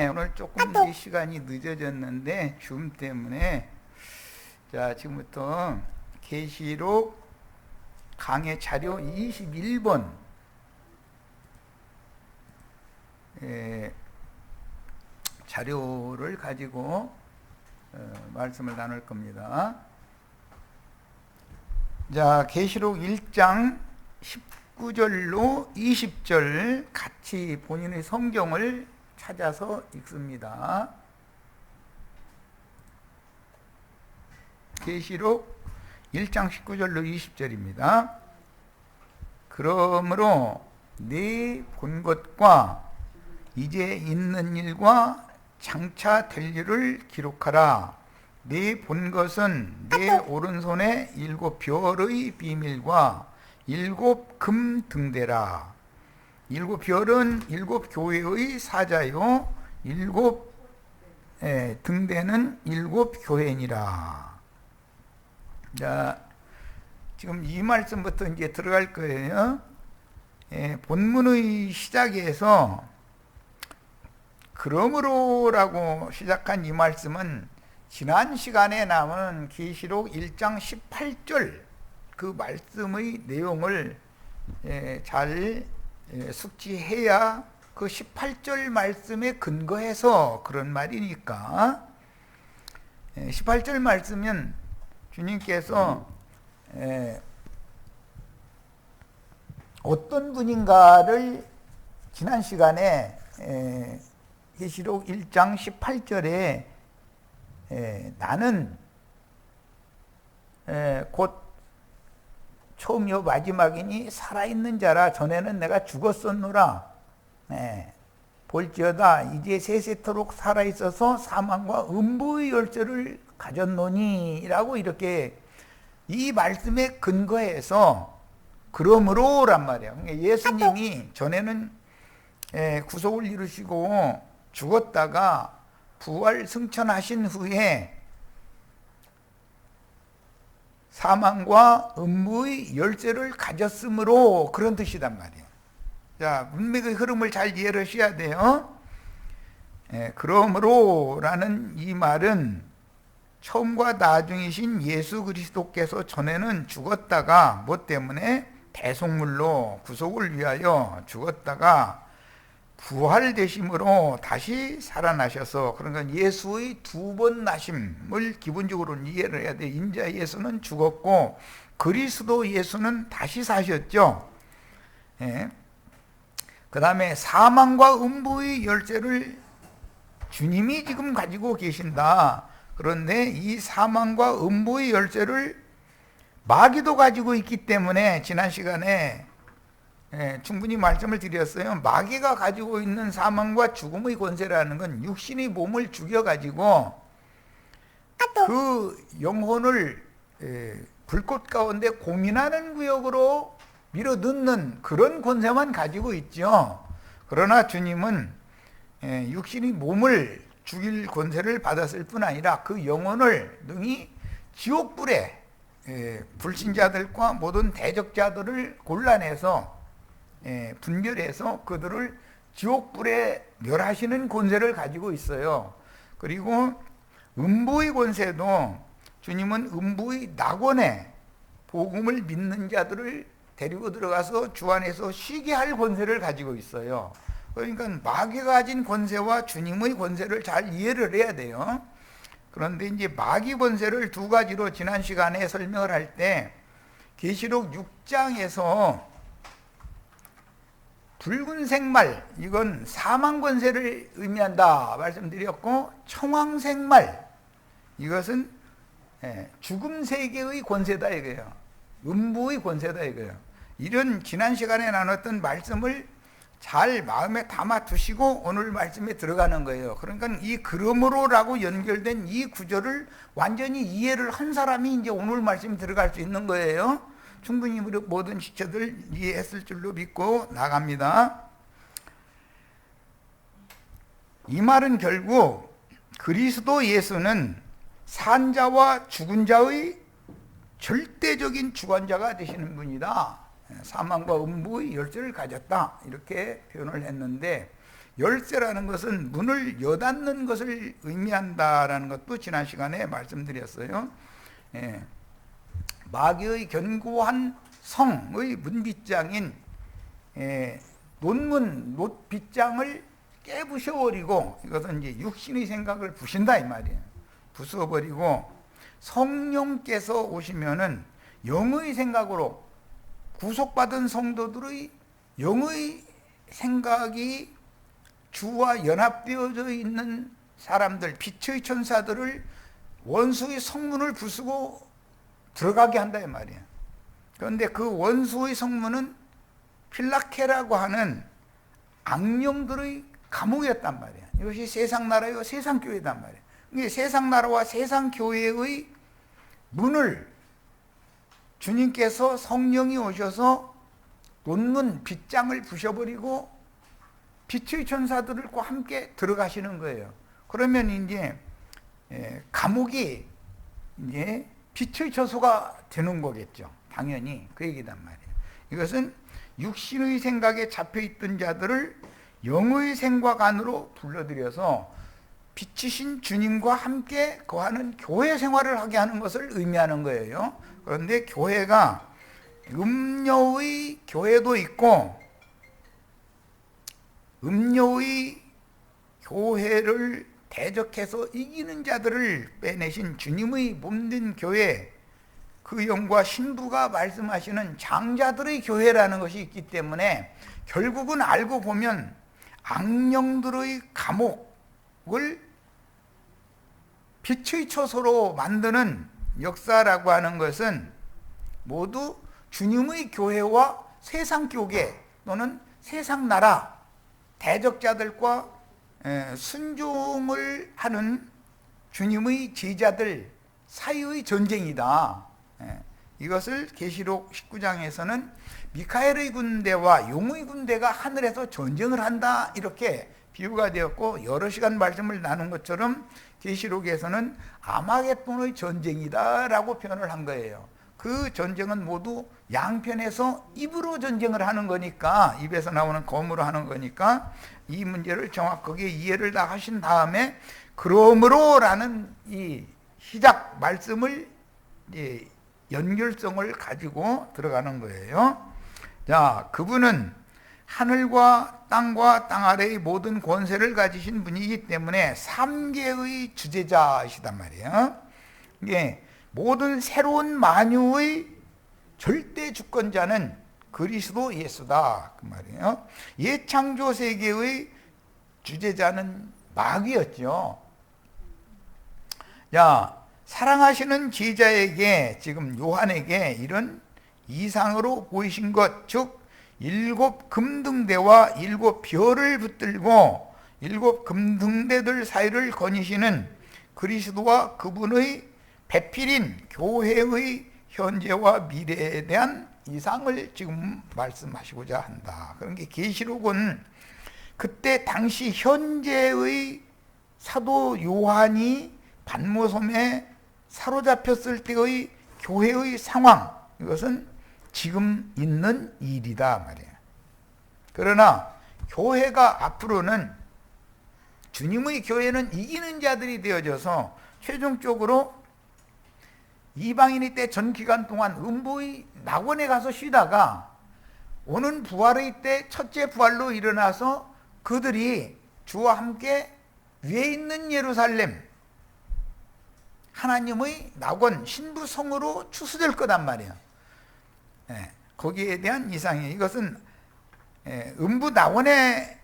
오늘 조금 이 시간이 늦어졌는데 줌 때문에 자 지금부터 계시록 강의 자료 21번 자료를 가지고 말씀을 나눌 겁니다. 자, 계시록 1장 19절로 20절 같이 본인의 성경을 찾아서 읽습니다. 계시록 1장 19절로 20절입니다. 그러므로 네 본 것과 이제 있는 일과 장차 될 일을 기록하라. 네 본 것은 내 오른손에 7 별의 비밀과 7 금 등대라. 7 별은 7 교회의 사자요 7 등대는 7 교회니라. 자, 지금 이 말씀부터 이제 들어갈 거예요. 본문의 시작에서 그러므로라고 시작한 이 말씀은 지난 시간에 남은 계시록 1장 18절 그 말씀의 내용을 잘 숙지해야 그 18절 말씀에 근거해서 그런 말이니까 18절 말씀은 주님께서 어떤 분인가를 지난 시간에 계시록 1장 18절에 나는 곧 처음이요 마지막이니 살아있는 자라. 전에는 내가 죽었었노라. 볼지어다 이제 세세토록 살아있어서 사망과 음부의 열쇠를 가졌노니 라고 이렇게 이 말씀에 근거해서 그러므로란 말이에요. 예수님이 전에는 구속을 이루시고 죽었다가 부활 승천하신 후에 사망과 음부의 열쇠를 가졌으므로 그런 뜻이란 말이에요. 자, 문맥의 흐름을 잘 이해를 하셔야 돼요. 그러므로라는 이 말은 처음과 나중이신 예수 그리스도께서 전에는 죽었다가 뭐 때문에 대속물로 구속을 위하여 죽었다가 부활되심으로 다시 살아나셔서, 그러니까 예수의 2번 나심을 기본적으로 이해를 해야 돼요. 인자 예수는 죽었고 그리스도 예수는 다시 사셨죠. 그 다음에 사망과 음부의 열쇠를 주님이 지금 가지고 계신다. 그런데 이 사망과 음부의 열쇠를 마귀도 가지고 있기 때문에 지난 시간에 충분히 말씀을 드렸어요. 마귀가 가지고 있는 사망과 죽음의 권세라는 건 육신의 몸을 죽여가지고 그 영혼을 불꽃 가운데 고민하는 구역으로 밀어넣는 그런 권세만 가지고 있죠. 그러나 주님은 육신의 몸을 죽일 권세를 받았을 뿐 아니라 그 영혼을 능히 지옥불에 불신자들과 모든 대적자들을 골라내서 분별해서 그들을 지옥불에 멸하시는 권세를 가지고 있어요. 그리고 음부의 권세도 주님은 음부의 낙원에 복음을 믿는 자들을 데리고 들어가서 주 안에서 쉬게 할 권세를 가지고 있어요. 그러니까 마귀가 가진 권세와 주님의 권세를 잘 이해를 해야 돼요. 그런데 이제 마귀 권세를 2가지로 지난 시간에 설명을 할 때 계시록 6장에서 붉은색 말, 이건 사망 권세를 의미한다 말씀드렸고, 청황색 말, 이것은 죽음 세계의 권세다 이거예요. 음부의 권세다 이거예요. 이런 지난 시간에 나눴던 말씀을 잘 마음에 담아 두시고 오늘 말씀에 들어가는 거예요. 그러니까 이 그러므로라고 연결된 이 구절을 완전히 이해를 한 사람이 이제 오늘 말씀에 들어갈 수 있는 거예요. 충분히 모든 지체들 이해했을 줄로 믿고 나갑니다. 이 말은 결국 그리스도 예수는 산자와 죽은 자의 절대적인 주관자가 되시는 분이다. 사망과 음부의 열쇠를 가졌다. 이렇게 표현을 했는데 열쇠라는 것은 문을 여닫는 것을 의미한다라는 것도 지난 시간에 말씀드렸어요. 예. 마귀의 견고한 성의 문빗장인 논문, 빗장을 깨부셔버리고, 이것은 이제 육신의 생각을 부신다 이 말이에요. 부숴버리고 성령께서 오시면은 영의 생각으로, 구속받은 성도들의 영의 생각이 주와 연합되어져 있는 사람들, 빛의 천사들을 원수의 성문을 부수고 들어가게 한다 이 말이에요. 그런데 그 원수의 성문은 필라케라고 하는 악령들의 감옥이었단 말이에요. 이것이 세상 나라요 세상 교회단 말이에요. 이게 세상 나라와 세상 교회의 문을 주님께서 성령이 오셔서 논문 빗장을 부셔버리고 빛의 천사들과 함께 들어가시는 거예요. 그러면 이제 감옥이 이제 빛의 처소가 되는 거겠죠. 당연히 그 얘기단 말이에요. 이것은 육신의 생각에 잡혀있던 자들을 영의 생각 안으로 불러들여서 빛이신 주님과 함께 거하는 교회 생활을 하게 하는 것을 의미하는 거예요. 그런데 교회가 음녀의 교회도 있고, 음녀의 교회를 대적해서 이기는 자들을 빼내신 주님의 몸된 교회, 그 영과 신부가 말씀하시는 장자들의 교회라는 것이 있기 때문에 결국은 알고 보면 악령들의 감옥을 빛의 처소로 만드는 역사라고 하는 것은 모두 주님의 교회와 세상 교계 또는 세상 나라 대적자들과 순종을 하는 주님의 제자들 사이의 전쟁이다. 이것을 계시록 19장에서는 미카엘의 군대와 용의 군대가 하늘에서 전쟁을 한다 이렇게 비유가 되었고, 여러 시간 말씀을 나눈 것처럼 계시록에서는 아마겟돈의 전쟁이다 라고 표현을 한 거예요. 그 전쟁은 모두 양편에서 입으로 전쟁을 하는 거니까, 입에서 나오는 검으로 하는 거니까 이 문제를 정확하게 이해를 다 하신 다음에 그러므로 라는 이 시작 말씀을 연결성을 가지고 들어가는 거예요. 자, 그분은 하늘과 땅과 땅 아래의 모든 권세를 가지신 분이기 때문에 3계의 주재자이시단 말이에요. 이게 모든 새로운 만유의 절대 주권자는 그리스도 예수다 그 말이에요. 예창조 세계의 주재자는 마귀였죠. 자, 사랑하시는 제자에게, 지금 요한에게 이런 이상으로 보이신 것, 즉 7 금등대와 7 별을 붙들고 7 금등대들 사이를 거니시는 그리스도와 그분의 배필인 교회의 현재와 미래에 대한 이상을 지금 말씀하시고자 한다. 그런 게 계시록은 그때 당시 현재의 사도 요한이 반모섬에 사로잡혔을 때의 교회의 상황, 이것은 지금 있는 일이다 말이에요. 그러나 교회가 앞으로는, 주님의 교회는 이기는 자들이 되어져서 최종적으로 이방인의 때 전 기간 동안 음부의 낙원에 가서 쉬다가 오는 부활의 때 첫째 부활로 일어나서 그들이 주와 함께 위에 있는 예루살렘, 하나님의 낙원 신부성으로 추수될 거단 말이에요. 거기에 대한 이상이에요. 이것은 음부 낙원에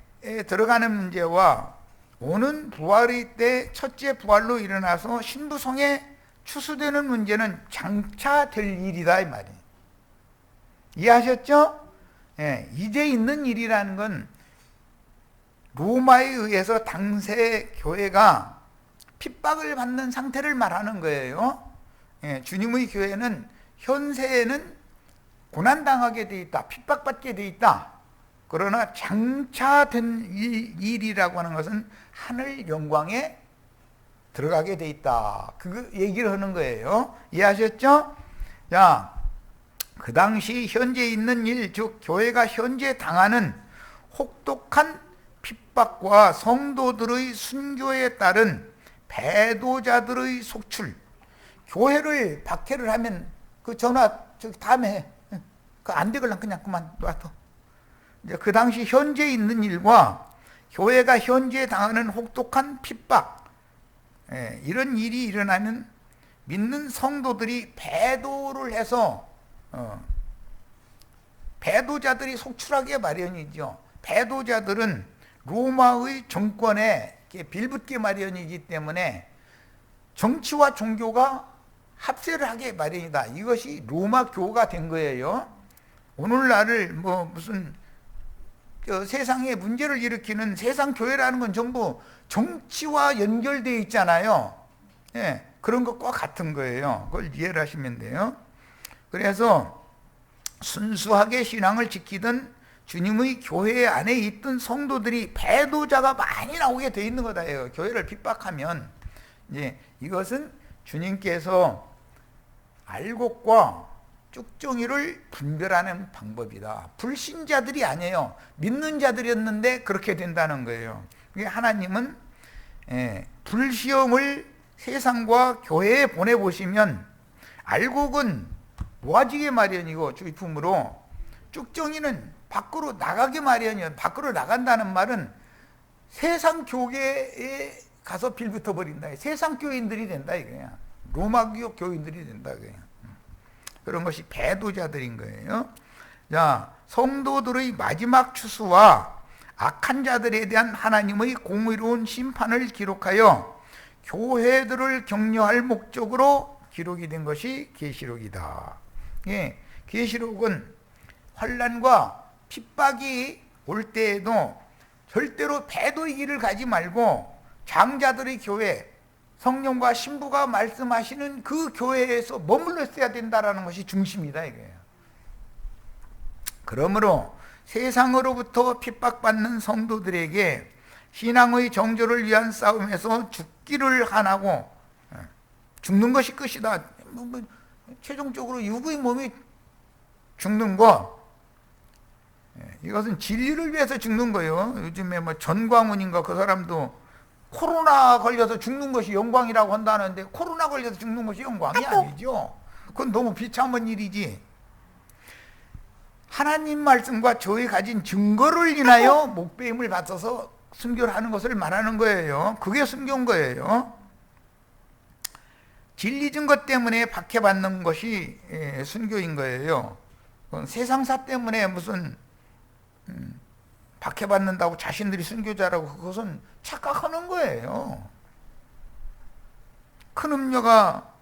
들어가는 문제와 오는 부활의 때 첫째 부활로 일어나서 신부성에 추수되는 문제는 장차 될 일이다 이 말이에요. 이해하셨죠? 이제 있는 일이라는 건 로마에 의해서 당세 교회가 핍박을 받는 상태를 말하는 거예요. 주님의 교회는 현세에는 고난당하게 돼 있다, 핍박받게 돼 있다. 그러나 장차 된 일이라고 하는 것은 하늘 영광에 들어가게 돼 있다. 그 얘기를 하는 거예요. 이해하셨죠? 자, 그 당시 현재 있는 일, 즉 교회가 현재 당하는 혹독한 핍박과 성도들의 순교에 따른 배도자들의 속출. 교회를 박해를 하면 그 전화 저기 다음에 해. 그 안 되걸랑 그냥 그만 놔둬. 이제 그 당시 현재 있는 일과 교회가 현재 당하는 혹독한 핍박, 이런 일이 일어나면 믿는 성도들이 배도를 해서 배도자들이 속출하게 마련이죠. 배도자들은 로마의 정권에 빌붙게 마련이기 때문에 정치와 종교가 합세를 하게 마련이다. 이것이 로마 교가 된 거예요. 오늘날을 무슨 세상에 문제를 일으키는 세상 교회라는 건 전부 정치와 연결되어 있잖아요. 그런 것과 같은 거예요. 그걸 이해를 하시면 돼요. 그래서 순수하게 신앙을 지키던 주님의 교회 안에 있던 성도들이 배도자가 많이 나오게 되어 있는 거다. 교회를 핍박하면 이것은 주님께서 알곡과 쭉정이를 분별하는 방법이다. 불신자들이 아니에요. 믿는 자들이었는데 그렇게 된다는 거예요. 하나님은 불시험을 세상과 교회에 보내보시면 알곡은 모아지게 마련이고 주의품으로, 쭉정이는 밖으로 나가게 마련이에요. 밖으로 나간다는 말은 세상 교계에 가서 빌붙어 버린다. 세상 교인들이 된다 이거야. 로마교 교인들이 된다 이거야. 그런 것이 배도자들인 거예요. 자, 성도들의 마지막 추수와 악한 자들에 대한 하나님의 공의로운 심판을 기록하여 교회들을 격려할 목적으로 기록이 된 것이 계시록이다. 계시록은 환난과 핍박이 올 때에도 절대로 배도의 길을 가지 말고 장자들의 교회, 성령과 신부가 말씀하시는 그 교회에서 머물러 있어야 된다는 것이 중심이다 이거예요. 그러므로 세상으로부터 핍박받는 성도들에게 신앙의 정조를 위한 싸움에서 죽기를 하나고, 죽는 것이 끝이다. 최종적으로 육의 몸이 죽는 것, 이것은 진리를 위해서 죽는 거예요. 요즘에 전광훈인가 그 사람도 코로나 걸려서 죽는 것이 영광이라고 한다는데, 코로나 걸려서 죽는 것이 영광이 아니죠. 그건 너무 비참한 일이지. 하나님 말씀과 저희 가진 증거를 인하여 목배임을 받아서 순교를 하는 것을 말하는 거예요. 그게 순교인 거예요. 진리 증거 때문에 박해받는 것이 순교인 거예요. 세상사 때문에 무슨 박해받는다고 자신들이 순교자라고, 그것은 착각하는 거예요. 큰 음녀가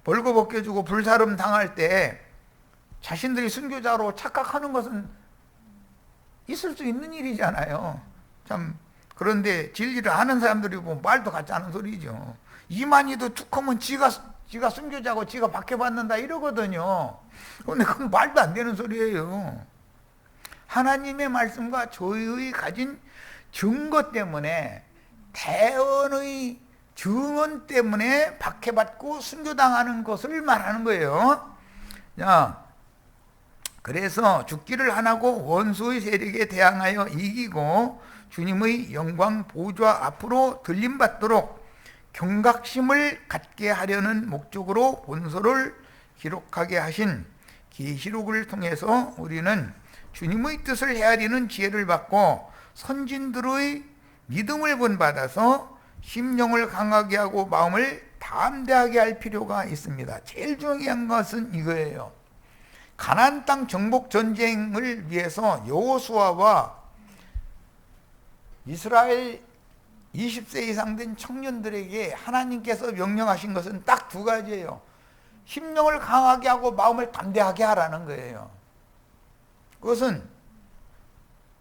벌거벗겨주고 불사름 당할 때 자신들이 순교자로 착각하는 것은 있을 수 있는 일이잖아요. 참, 그런데 진리를 아는 사람들이 보면 말도 같지 않은 소리죠. 이만희도 툭하면 지가 순교자고 지가 박해받는다 이러거든요. 그런데 그건 말도 안 되는 소리예요. 하나님의 말씀과 저희의 가진 증거 때문에, 대언의 증언 때문에 박해받고 순교당하는 것을 말하는 거예요. 자, 그래서 죽기를 하나고 원수의 세력에 대항하여 이기고 주님의 영광 보좌 앞으로 들림받도록 경각심을 갖게 하려는 목적으로 본서를 기록하게 하신 계시록을 통해서 우리는 주님의 뜻을 헤아리는 지혜를 받고 선진들의 믿음을 본받아서 심령을 강하게 하고 마음을 담대하게 할 필요가 있습니다. 제일 중요한 것은 이거예요. 가나안 땅 정복 전쟁을 위해서 여호수아와 이스라엘 20세 이상 된 청년들에게 하나님께서 명령하신 것은 딱 두 가지예요. 심령을 강하게 하고 마음을 담대하게 하라는 거예요. 그것은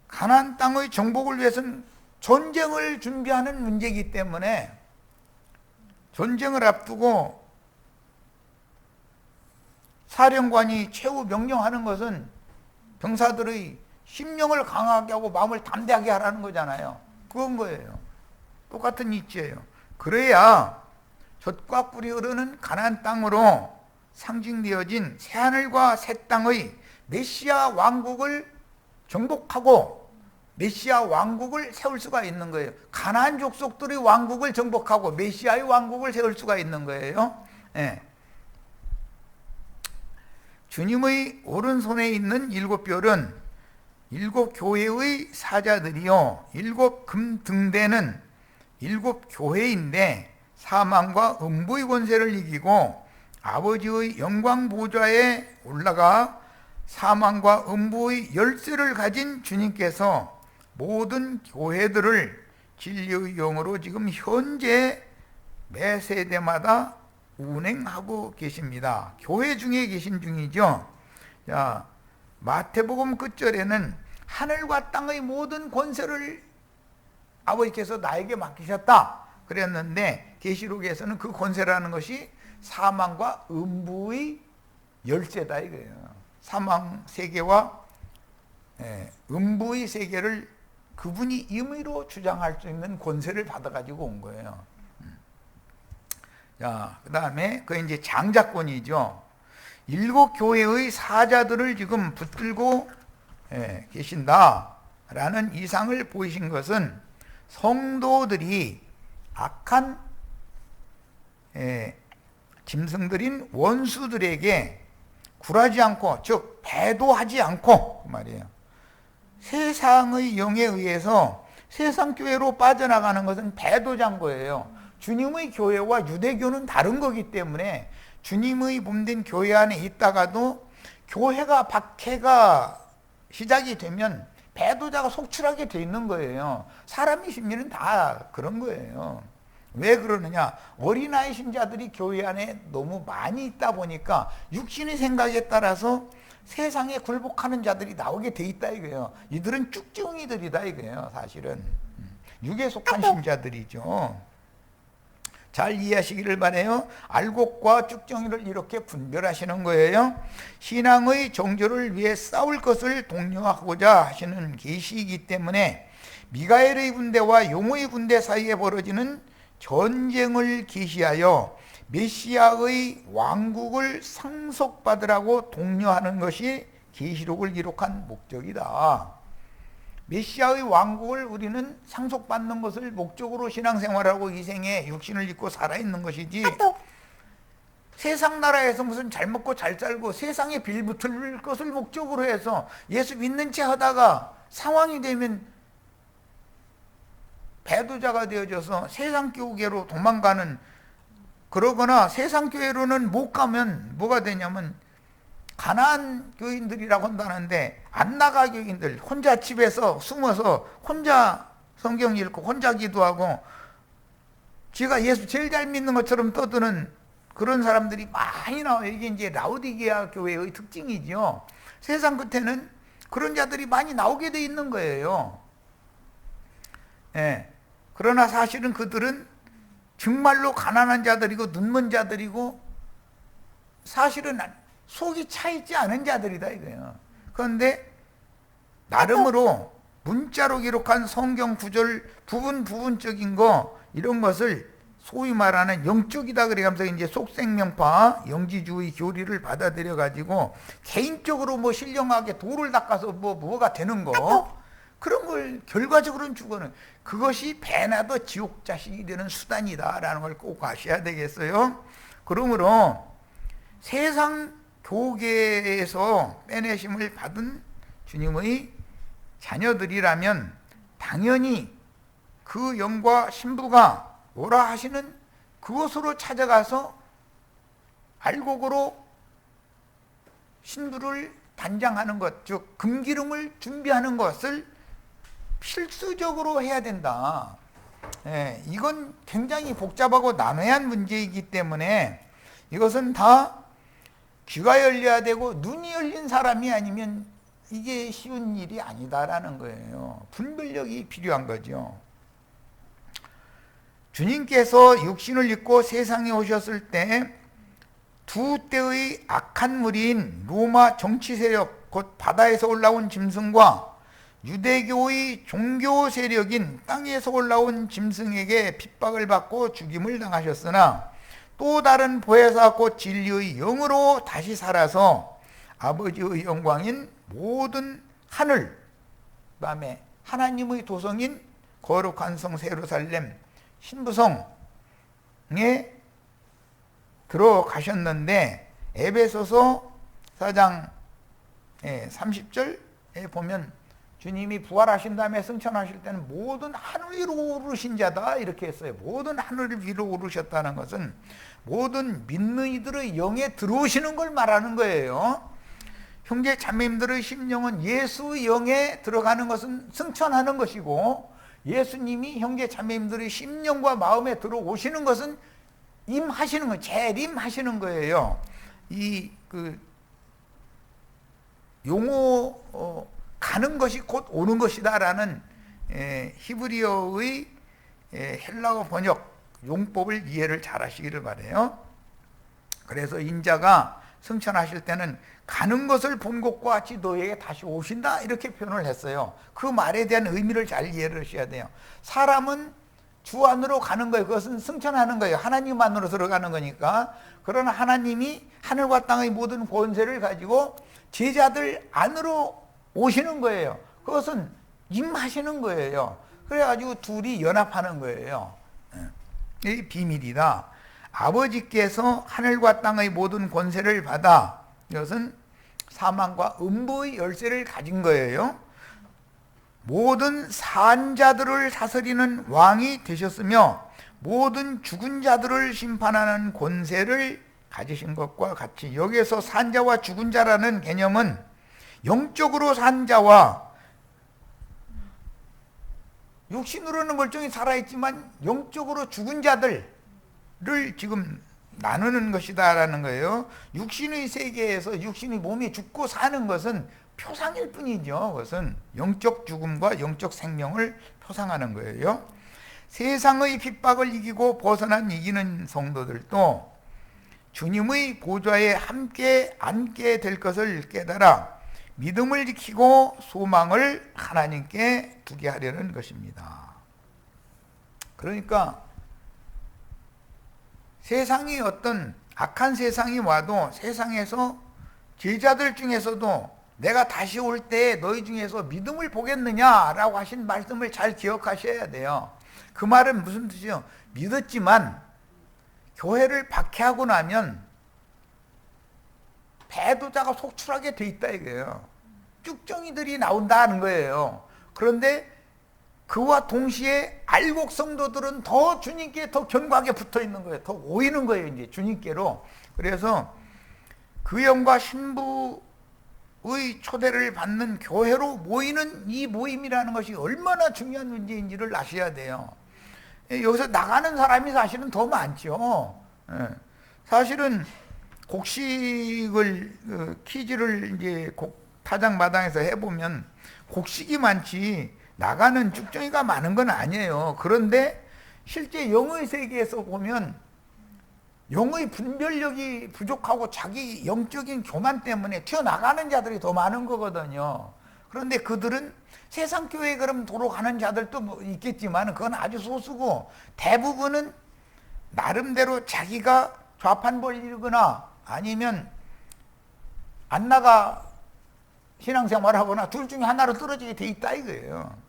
가나안 땅의 정복을 위해서는 전쟁을 준비하는 문제이기 때문에, 전쟁을 앞두고 사령관이 최후 명령하는 것은 병사들의 심령을 강하게 하고 마음을 담대하게 하라는 거잖아요. 그건 거예요. 똑같은 이치예요. 그래야 젖과 꿀이 흐르는 가나안 땅으로 상징되어진 새하늘과 새 땅의 메시아 왕국을 정복하고 메시아 왕국을 세울 수가 있는 거예요. 가나안 족속들의 왕국을 정복하고 메시아의 왕국을 세울 수가 있는 거예요. 예. 주님의 오른손에 있는 7별은 7교회의 사자들이요, 7금 등대는 7교회인데 사망과 음부의 권세를 이기고 아버지의 영광 보좌에 올라가 사망과 음부의 열쇠를 가진 주님께서 모든 교회들을 진리의 영으로 지금 현재 매 세대마다 운행하고 계십니다. 교회 중에 계신 중이죠. 자, 마태복음 끝절에는 하늘과 땅의 모든 권세를 아버지께서 나에게 맡기셨다 그랬는데, 계시록에서는 그 권세라는 것이 사망과 음부의 열쇠다 이거예요. 사망 세계와 음부의 세계를 그분이 임의로 주장할 수 있는 권세를 받아가지고 온 거예요. 자, 그 다음에 그 이제 장자권이죠. 7교회의 사자들을 지금 붙들고 계신다라는 이상을 보이신 것은 성도들이 악한 짐승들인 원수들에게 굴하지 않고, 즉 배도하지 않고 그 말이에요. 세상의 영에 의해서 세상 교회로 빠져나가는 것은 배도자인 거예요. 주님의 교회와 유대교는 다른 거기 때문에 주님의 몸된 교회 안에 있다가도 교회가 박해가 시작이 되면 배도자가 속출하게 돼 있는 거예요. 사람의 심리는 다 그런 거예요. 왜 그러느냐? 어린아이 신자들이 교회 안에 너무 많이 있다 보니까 육신의 생각에 따라서 세상에 굴복하는 자들이 나오게 돼 있다 이거예요. 이들은 쭉증이들이다 이거예요. 사실은 육에 속한 신자들이죠. 잘 이해하시기를 바라요. 알곡과 쭉정이를 이렇게 분별하시는 거예요. 신앙의 정조를 위해 싸울 것을 독려하고자 하시는 계시이기 때문에 미가엘의 군대와 용의 군대 사이에 벌어지는 전쟁을 계시하여 메시아의 왕국을 상속받으라고 독려하는 것이 계시록을 기록한 목적이다. 메시아의 왕국을 우리는 상속받는 것을 목적으로 신앙생활하고 이 생에 육신을 입고 살아있는 것이지, 세상 나라에서 무슨 잘 먹고 잘 살고 세상에 빌붙을 것을 목적으로 해서 예수 믿는 채 하다가 상황이 되면 배도자가 되어져서 세상 교계로 도망가는, 그러거나 세상 교회로는 못 가면 뭐가 되냐면 가난한 교인들이라고 한다는데 안 나가 교인들, 혼자 집에서 숨어서 혼자 성경 읽고 혼자 기도하고 지가 예수 제일 잘 믿는 것처럼 떠드는 그런 사람들이 많이 나와요. 이게 이제 라오디게아 교회의 특징이죠. 세상 끝에는 그런 자들이 많이 나오게 돼 있는 거예요. 예. 그러나 사실은 그들은 정말로 가난한 자들이고 눈먼 자들이고 사실은 속이 차있지 않은 자들이다 이거예요. 그런데 나름으로 문자로 기록한 성경 구절 부분적인 거 이런 것을 소위 말하는 영적이다 그래가면서 이제 속생명파 영지주의 교리를 받아들여 가지고 개인적으로 뭐 신령하게 돌을 닦아서 뭐가 되는 거 그런 걸 결과적으로는 죽어는, 그것이 배나도 지옥 자식이 되는 수단이다라는 걸 꼭 아셔야 되겠어요. 그러므로 세상 교계에서 빼내심을 받은 주님의 자녀들이라면 당연히 그 영과 신부가 오라 하시는 그곳으로 찾아가서 알곡으로 신부를 단장하는 것, 즉 금기름을 준비하는 것을 필수적으로 해야 된다. 예, 이건 굉장히 복잡하고 난해한 문제이기 때문에 이것은 다 귀가 열려야 되고 눈이 열린 사람이 아니면 이게 쉬운 일이 아니다라는 거예요. 분별력이 필요한 거죠. 주님께서 육신을 입고 세상에 오셨을 때 두 때의 악한 무리인 로마 정치 세력, 곧 바다에서 올라온 짐승과 유대교의 종교 세력인 땅에서 올라온 짐승에게 핍박을 받고 죽임을 당하셨으나 또 다른 보혜사 곧 진리의 영으로 다시 살아서 아버지의 영광인 모든 하늘, 그 다음에 하나님의 도성인 거룩한 성 예루살렘 신부성에 들어가셨는데, 에베소서 4장 30절에 보면 주님이 부활하신 다음에 승천하실 때는 모든 하늘 위로 오르신 자다 이렇게 했어요. 모든 하늘 위로 오르셨다는 것은 모든 믿는 이들의 영에 들어오시는 걸 말하는 거예요. 형제 자매님들의 심령은 예수의 영에 들어가는 것은 승천하는 것이고, 예수님이 형제 자매님들의 심령과 마음에 들어오시는 것은 임하시는 거예요. 재림하시는 거예요. 용어 가는 것이 곧 오는 것이다 라는 히브리어의 헬라어 번역 용법을 이해를 잘 하시기를 바라요. 그래서 인자가 승천하실 때는 가는 것을 본 것과 같이 너에게 다시 오신다 이렇게 표현을 했어요. 그 말에 대한 의미를 잘 이해를 하셔야 돼요. 사람은 주 안으로 가는 거예요. 그것은 승천하는 거예요. 하나님 안으로 들어가는 거니까. 그러나 하나님이 하늘과 땅의 모든 권세를 가지고 제자들 안으로 오시는 거예요. 그것은 임하시는 거예요. 그래가지고 둘이 연합하는 거예요. 이 비밀이다. 아버지께서 하늘과 땅의 모든 권세를 받아, 이것은 사망과 음부의 열쇠를 가진 거예요. 모든 산자들을 다스리는 왕이 되셨으며 모든 죽은 자들을 심판하는 권세를 가지신 것과 같이, 여기에서 산자와 죽은 자라는 개념은 영적으로 산 자와 육신으로는 멀쩡히 살아있지만 영적으로 죽은 자들을 지금 나누는 것이다 라는 거예요. 육신의 세계에서 육신의 몸이 죽고 사는 것은 표상일 뿐이죠. 그것은 영적 죽음과 영적 생명을 표상하는 거예요. 세상의 핍박을 이기고 벗어난 이기는 성도들도 주님의 보좌에 함께 앉게 될 것을 깨달아 믿음을 지키고 소망을 하나님께 두게 하려는 것입니다. 그러니까 세상이 어떤 악한 세상이 와도 세상에서 제자들 중에서도 내가 다시 올 때 너희 중에서 믿음을 보겠느냐라고 하신 말씀을 잘 기억하셔야 돼요. 그 말은 무슨 뜻이요? 믿었지만 교회를 박해하고 나면 배도자가 속출하게 돼 있다 이거예요. 쭉정이들이 나온다는 거예요. 그런데 그와 동시에 알곡 성도들은 더 주님께 더 견고하게 붙어 있는 거예요. 더 오이는 거예요, 이제 주님께로. 그래서 그 영과 신부의 초대를 받는 교회로 모이는 이 모임이라는 것이 얼마나 중요한 문제인지를 아셔야 돼요. 여기서 나가는 사람이 사실은 더 많죠. 사실은 곡식을 퀴즈를 이제 타장마당에서 해보면 곡식이 많지 나가는 쭉정이가 많은 건 아니에요. 그런데 실제 영의 세계에서 보면 영의 분별력이 부족하고 자기 영적인 교만 때문에 튀어나가는 자들이 더 많은 거거든요. 그런데 그들은 세상 교회에 그럼 도로 가는 자들도 뭐 있겠지만 그건 아주 소수고, 대부분은 나름대로 자기가 좌판 벌리거나 아니면 안 나가 신앙생활하거나 둘 중에 하나로 떨어지게 돼 있다 이거예요.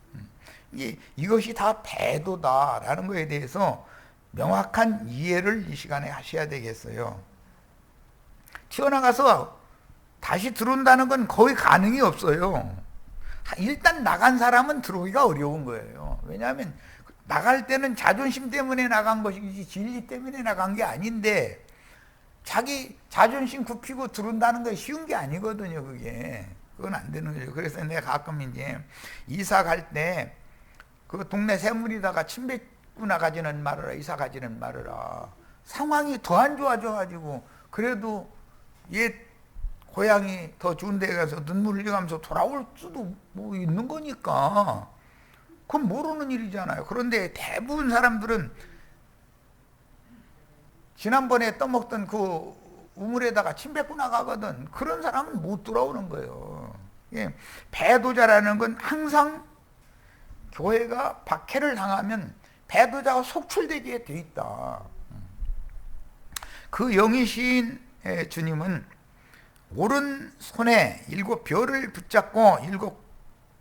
이것이 다 배도다라는 것에 대해서 명확한 이해를 이 시간에 하셔야 되겠어요. 튀어나가서 다시 들어온다는 건 거의 가능이 없어요. 일단 나간 사람은 들어오기가 어려운 거예요. 왜냐하면 나갈 때는 자존심 때문에 나간 것이지 진리 때문에 나간 게 아닌데, 자기 자존심 굽히고 들어온다는 게 쉬운 게 아니거든요. 그건 안 되는 거죠. 그래서 내가 가끔 이제 이사 갈 때 그 동네 새물이다가 침 뱉고 나가지는 말아라, 이사 가지는 말아라. 상황이 더 안 좋아져가지고 그래도 옛 고향이 더 좋은 데 가서 눈물 흘려가면서 돌아올 수도 뭐 있는 거니까 그건 모르는 일이잖아요. 그런데 대부분 사람들은 지난번에 떠먹던 그 우물에다가 침 뱉고 나가거든. 그런 사람은 못 돌아오는 거예요. 배도자라는 건 항상 교회가 박해를 당하면 배도자가 속출되게 돼 있다. 그 영이신 주님은 오른손에 7 별을 붙잡고 7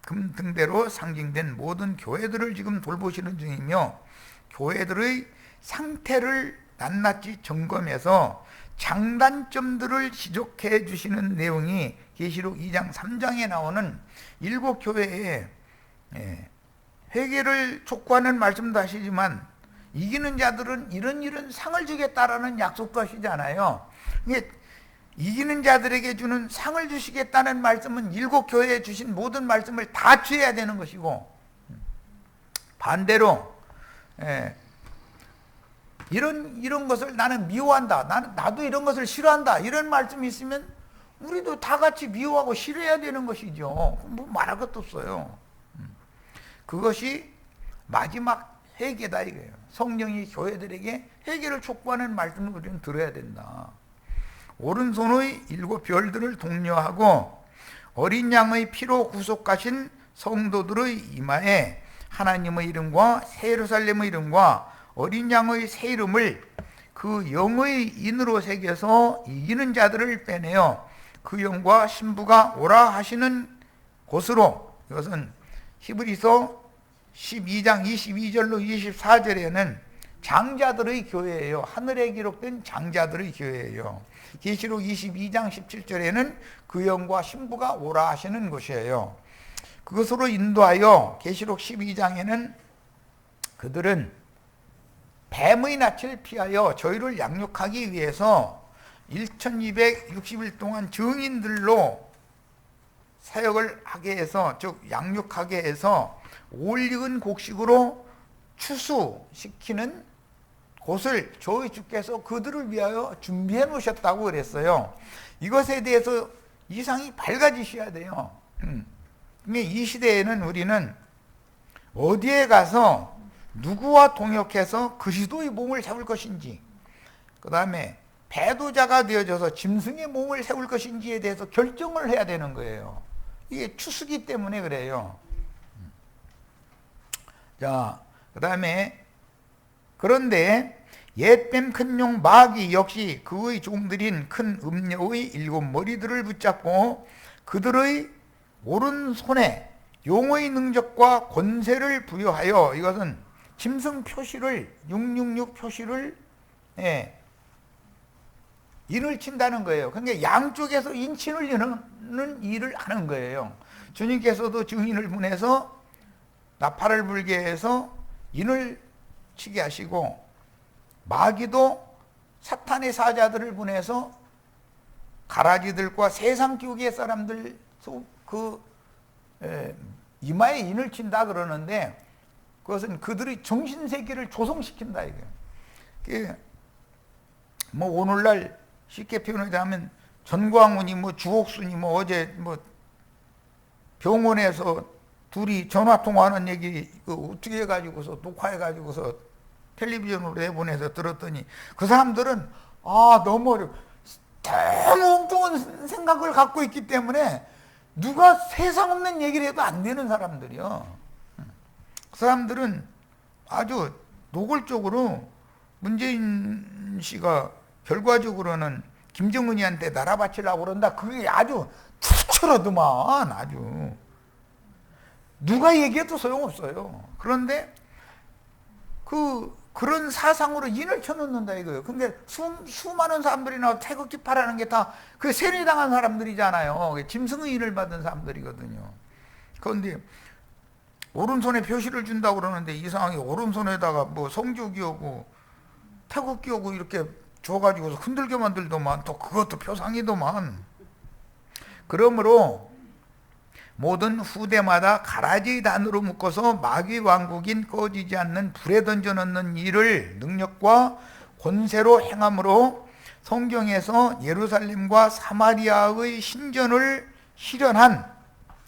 금 등대로 상징된 모든 교회들을 지금 돌보시는 중이며 교회들의 상태를 낱낱이 점검해서 장단점들을 지적해 주시는 내용이 계시록 2장 3장에 나오는 7교회에 회개를 촉구하는 말씀도 하시지만 이기는 자들은 이런 상을 주겠다라는 약속도 하시잖아요. 이게 이기는 자들에게 주는 상을 주시겠다는 말씀은 7교회에 주신 모든 말씀을 다 취해야 되는 것이고, 반대로 이런 것을 나는 미워한다, 나도 이런 것을 싫어한다, 이런 말씀이 있으면 우리도 다 같이 미워하고 싫어해야 되는 것이죠. 뭐 말할 것도 없어요. 그것이 마지막 회개다 이거예요. 성령이 교회들에게 회개를 촉구하는 말씀을 우리는 들어야 된다. 오른손의 7 별들을 독려하고 어린 양의 피로 구속하신 성도들의 이마에 하나님의 이름과 새 예루살렘의 이름과 어린 양의 새 이름을 그 영의 인으로 새겨서 이기는 자들을 빼내어 그 영과 신부가 오라 하시는 곳으로, 이것은 히브리서 12장 22절로 24절에는 장자들의 교회예요. 하늘에 기록된 장자들의 교회예요. 계시록 22장 17절에는 그 영과 신부가 오라 하시는 곳이에요. 그것으로 인도하여 계시록 12장에는 그들은 뱀의 낯을 피하여 저희를 양육하기 위해서 1260일 동안 증인들로 사역을 하게 해서, 즉 양육하게 해서 올익은 곡식으로 추수시키는 곳을 저희 주께서 그들을 위하여 준비해 놓으셨다고 그랬어요. 이것에 대해서 이상이 밝아지셔야 돼요. 이 시대에는 우리는 어디에 가서 누구와 동역해서 그리스도의 몸을 세울 것인지, 그 다음에 배도자가 되어져서 짐승의 몸을 세울 것인지에 대해서 결정을 해야 되는 거예요. 이게 추수기 때문에 그래요. 자, 그 다음에 그런데 옛뱀 큰 용 마귀 역시 그의 종들인 큰 음녀의 7 머리들을 붙잡고 그들의 오른손에 용의 능력과 권세를 부여하여, 이것은 짐승 표시를 666 표시를 인을 친다는 거예요. 그러니까 양쪽에서 인친을 이는 일을 하는 거예요. 주님께서도 증인을 보내서 나팔을 불게 해서 인을 치게 하시고, 마귀도 사탄의 사자들을 보내서 가라지들과 세상 교계 사람들 이마에 인을 친다 그러는데, 그것은 그들의 정신세계를 조성시킨다 이거예요. 뭐 오늘날 쉽게 표현하자면 전광훈이 뭐 주옥순이 뭐 어제 뭐 병원에서 둘이 전화통화하는 얘기 어떻게 해가지고서 녹화해가지고서 텔레비전으로 내보내서 들었더니 그 사람들은 너무 너무 엉뚱한 생각을 갖고 있기 때문에 누가 세상 없는 얘기를 해도 안 되는 사람들이요. 그 사람들은 아주 노골적으로 문재인 씨가 결과적으로는 김정은이한테 나라 바치려고 그런다, 그게 아주 추출하더만. 아주 누가 얘기해도 소용없어요. 그런데 그런 사상으로 인을 쳐놓는다 이거예요. 근데 수많은 사람들이나 태극기 파라는 게 다 그 세뇌당한 사람들이잖아요. 짐승의 인을 받은 사람들이거든요. 그런데 오른손에 표시를 준다고 그러는데 이상하게 오른손에다가 뭐 성주 끼우고 태극 끼우고 이렇게 줘가지고서 흔들게 만들더만, 또 그것도 표상이더만. 그러므로 모든 후대마다 가라지 단으로 묶어서 마귀 왕국인 꺼지지 않는 불에 던져 넣는 일을 능력과 권세로 행함으로 성경에서 예루살렘과 사마리아의 신전을 실현한,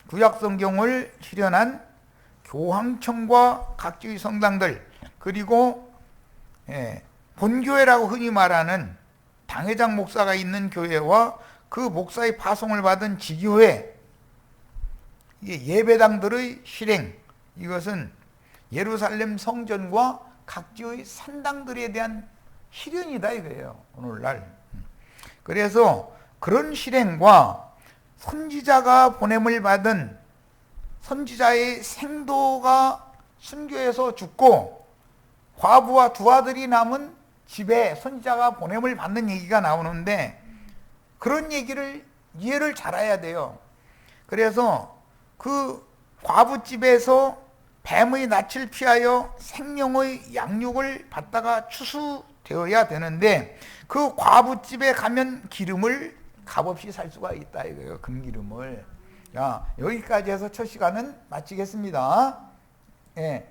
구약 성경을 실현한 교황청과 각지의 성당들, 그리고 본교회라고 흔히 말하는 당회장 목사가 있는 교회와 그 목사의 파송을 받은 지교회, 예배당들의 실행, 이것은 예루살렘 성전과 각지의 산당들에 대한 실현이다 이거예요, 오늘날. 그래서 그런 실행과 선지자가 보냄을 받은 선지자의 생도가 순교해서 죽고 과부와 두 아들이 남은 집에 선지자가 보냄을 받는 얘기가 나오는데, 그런 얘기를 이해를 잘해야 돼요. 그래서 그 과부 집에서 뱀의 낯을 피하여 생명의 양육을 받다가 추수되어야 되는데, 그 과부 집에 가면 기름을 값없이 살 수가 있다 이거예요. 금기름을. 자, 여기까지 해서 첫 시간은 마치겠습니다. 예.